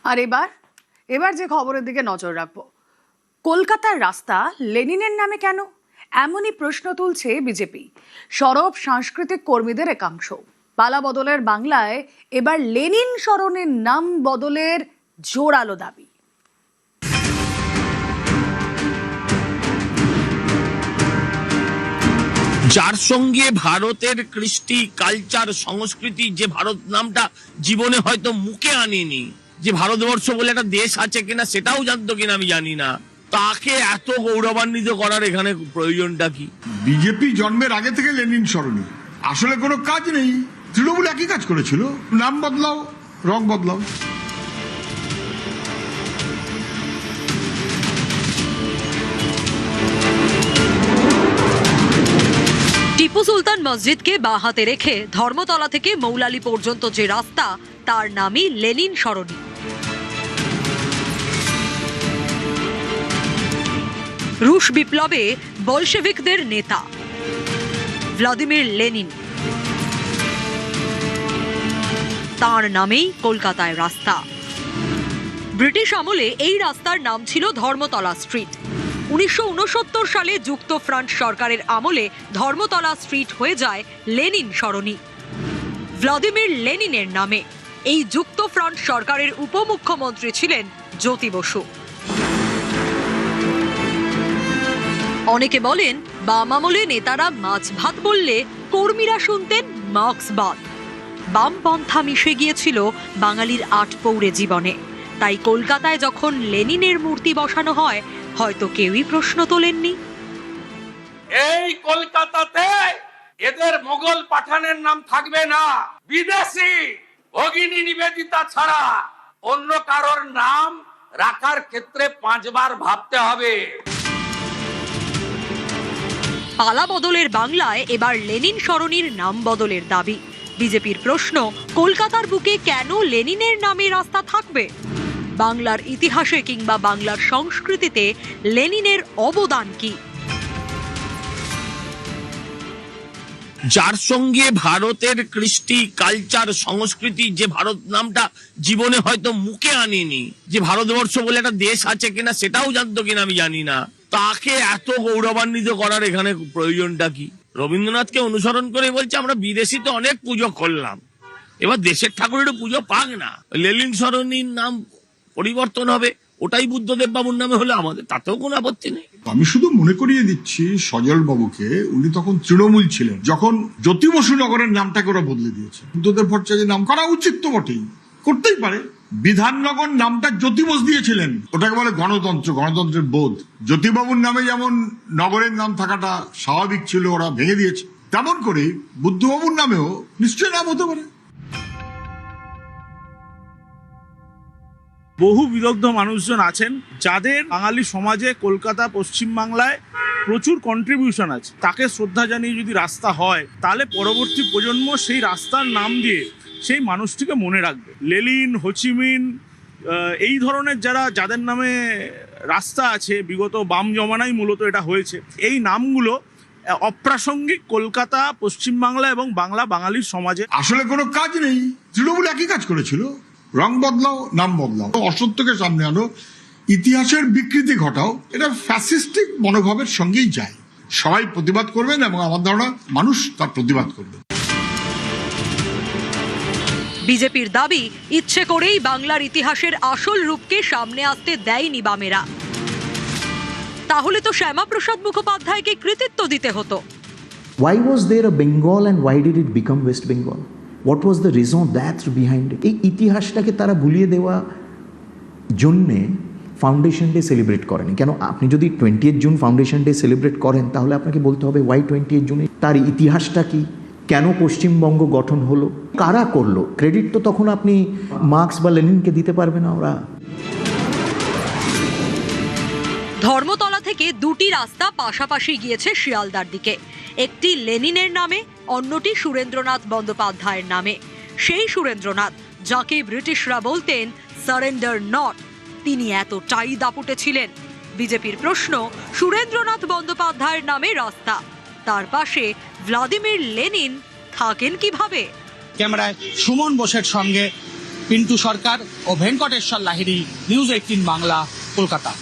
আর এবার যে খবরের দিকে নজর রাখবো, কলকাতার রাস্তা লেনিনের নামে কেন, এমনই প্রশ্ন তুলছে বিজেপি। সরব সাংস্কৃতিক কর্মীদের একাংশ পালা বদলের বাংলায় এবার লেনিন স্মরণের নাম বদলের জোরালো দাবি। যার সঙ্গে ভারতের কৃষ্টি, কালচার, সংস্কৃতি, যে ভারত নামটা জীবনে হয়তো মুখে আনেনি, যে ভারতবর্ষ বলে একটা দেশ আছে কিনা সেটাও জানতো কিনা আমি জানি না, তাকে এত গৌরবান্বিত করার এখানে প্রয়োজনটা কি? বিজেপি জন্মের আগে থেকে লেনিন স্মরণীয়, আসলে কোনো কাজ নেই। তৃণমূল একই কাজ করেছিল, নাম বদলাও, রং বদলাও। টিপু সুলতান মসজিদকে বাঁ হাতে রেখে ধর্মতলা থেকে মৌলালি পর্যন্ত যে রাস্তা, তার নামই লেনিন সরণি। রুশ বিপ্লবে বলশেভিকদের নেতা ভ্লাদিমির লেনিন, তার নামেই কলকাতায় রাস্তা। ব্রিটিশ আমলে এই রাস্তার নাম ছিল ধর্মতলা স্ট্রিট। 1969 সালে যুক্ত ফ্রন্ট সরকারের আমলে ধর্মতলা স্ট্রিট হয়ে যায় লেনিন সরণি, ভ্লাদিমির লেনিনের নামে। এই যুক্ত ফ্রন্ট সরকারের উপমুখ্যমন্ত্রী ছিলেন জ্যোতি বসু। অনেকে বলেন, বাম আমলে নেতারা মাছ ভাত বললে কর্মীরা শুনতেন মার্ক্সবাদ। বামপন্থা মিশে গিয়েছিল বাঙালির আটপৌরে জীবনে। তাই কলকাতায় যখন লেনিনের মূর্তি বসানো হয়, হয়তো কেউই প্রশ্ন তোলেননি। এই কলকাতাতে এদের মোগল পাঠানের নাম থাকবে না, বিদেশি ভগিনী নিবেদিতা ছাড়া অন্য কারোর নাম রাখার ক্ষেত্রে 5 বার ভাবতে হবে। পালা বদলের বাংলায় এবার লেনিন সরণির নাম বদলের দাবি। বিজেপির প্রশ্ন, কলকাতার বুকে কেন লেনিনের নামে রাস্তা থাকবে? বাংলার ইতিহাসে কিংবা বাংলার সংস্কৃতিতে লেনিনের অবদান কি? যার সঙ্গে ভারতের কৃষ্টি, কালচার, সংস্কৃতি, যে ভারত নামটা জীবনে হয়তো মুখে আনেনি, যে ভারতবর্ষ বলে একটা দেশ আছে কিনা সেটাও জানতো কিনা আমি জানি না, তাকে এত গৌরবান্বিত করার এখানে প্রয়োজনটা কি? রবীন্দ্রনাথকে অনুসরণ করে বলছে আমরা বিদেশিতে অনেক পুজো করলাম, এবার দেশের ঠাকুরের পুজো পাক না, লেনিন সরণির নাম পরিবর্তন হবে, ওটাই বুদ্ধদেব বাবুর নামে হলে আমাদের তাতেও কোনো আপত্তি নেই। আমি শুধু মনে করিয়ে দিচ্ছি সজল বাবুকে, উনি তখন তৃণমূল ছিলেন যখন জ্যোতি বসু নগরের নামটাকে ওরা বদলে দিয়েছে। বুদ্ধদেব ভট্টাচার্যের নাম করা উচিত তো বটেই, করতেই পারে। বিধাননগর নামটা জ্যোতি বোস দিয়েছিলেন, ওটাকে বলে গণতন্ত্র, গণতন্ত্রের বোধ। জ্যোতিবাবুর নামে যেমন নগরের নাম থাকাটা স্বাভাবিক ছিল, ওরা ভেঙে দিয়েছে, তেমন করে বুদ্ধবাবুর নামেও নিশ্চয়ই নাম হতে পারে। বহু বিদগ্ধ মানুষজন আছেন যাদের বাঙালি সমাজে, কলকাতা, পশ্চিমবাংলায় প্রচুর কন্ট্রিবিউশন আছে। তাকে শ্রদ্ধা জানিয়ে যদি রাস্তা হয়, তাহলে পরবর্তী প্রজন্ম সেই রাস্তার নাম দিয়ে সেই মানুষটিকে মনে রাখবে। লেনিন, হোচিমিন, এই ধরনের যাদের নামে রাস্তা আছে, বিগত বাম জমানায় মূলত এটা হয়েছে। এই নামগুলো অপ্রাসঙ্গিক কলকাতা, পশ্চিমবাংলা এবং বাঙালির সমাজে। আসলে কোনো কাজ নেই। তৃণমূল একই কাজ করেছিল, রং বদলাও, নাম বদলাও, অসত্যকে সামনে আনো, ইতিহাসের বিকৃতি ঘটাও, এটা ফ্যাসিস্টিক মনোভাবের সঙ্গেই যায়। সবাই প্রতিবাদ করবেন এবং আমার ধারণা মানুষ তার প্রতিবাদ করবে। বিজেপির দাবি, ইচ্ছে করেই বাংলার ইতিহাসের আসল রূপকে সামনে আসতে দেয়নি বামেরা। তাহলে তো শ্যামাপ্রসাদ মুখোপাধ্যায়কে কৃতিত্ব দিতে হতো। Why was there a Bengal and why did it become West Bengal? What was the reason that's behind it? এই ইতিহাসটাকে তারা ভুলিয়ে দেওয়া জন্যে ফাউন্ডেশন ডে সেলিব্রেট করেনি। কেন? আপনি যদি 20th June foundation day celebrate করেন, তাহলে আপনাকে বলতে হবে ওয়াই 20th জুনে, তার ইতিহাসটা কি, কেন পশ্চিমবঙ্গ গঠন হলো, কারা করলো। ক্রেডিট তো তখন আপনি মার্ক্স বা লেনিনকে দিতে পারবে না ওরা। ধর্মতলা থেকে দুটি রাস্তা পাশাপাশি গিয়েছে শিয়ালদার দিকে, একটি লেনিনের নামে, অন্যটি সুরেন্দ্রনাথ বন্দ্যোপাধ্যায়ের নামে। সেই সুরেন্দ্রনাথ যাকে ব্রিটিশরা বলতেন সারেন্ডার নট, তিনি এতটাই দাপুটে ছিলেন। বিজেপির প্রশ্ন, সুরেন্দ্রনাথ বন্দ্যোপাধ্যায়ের নামে রাস্তা, তার পাশে ভ্লাদিমির লেনিন থাকেন কিভাবে? ক্যামেরায় সুমন বোসের সঙ্গে পিন্টু সরকার ও ভেঙ্কটেশ্বর লাহিড়ী, নিউজ 18 বাংলা, কলকাতা।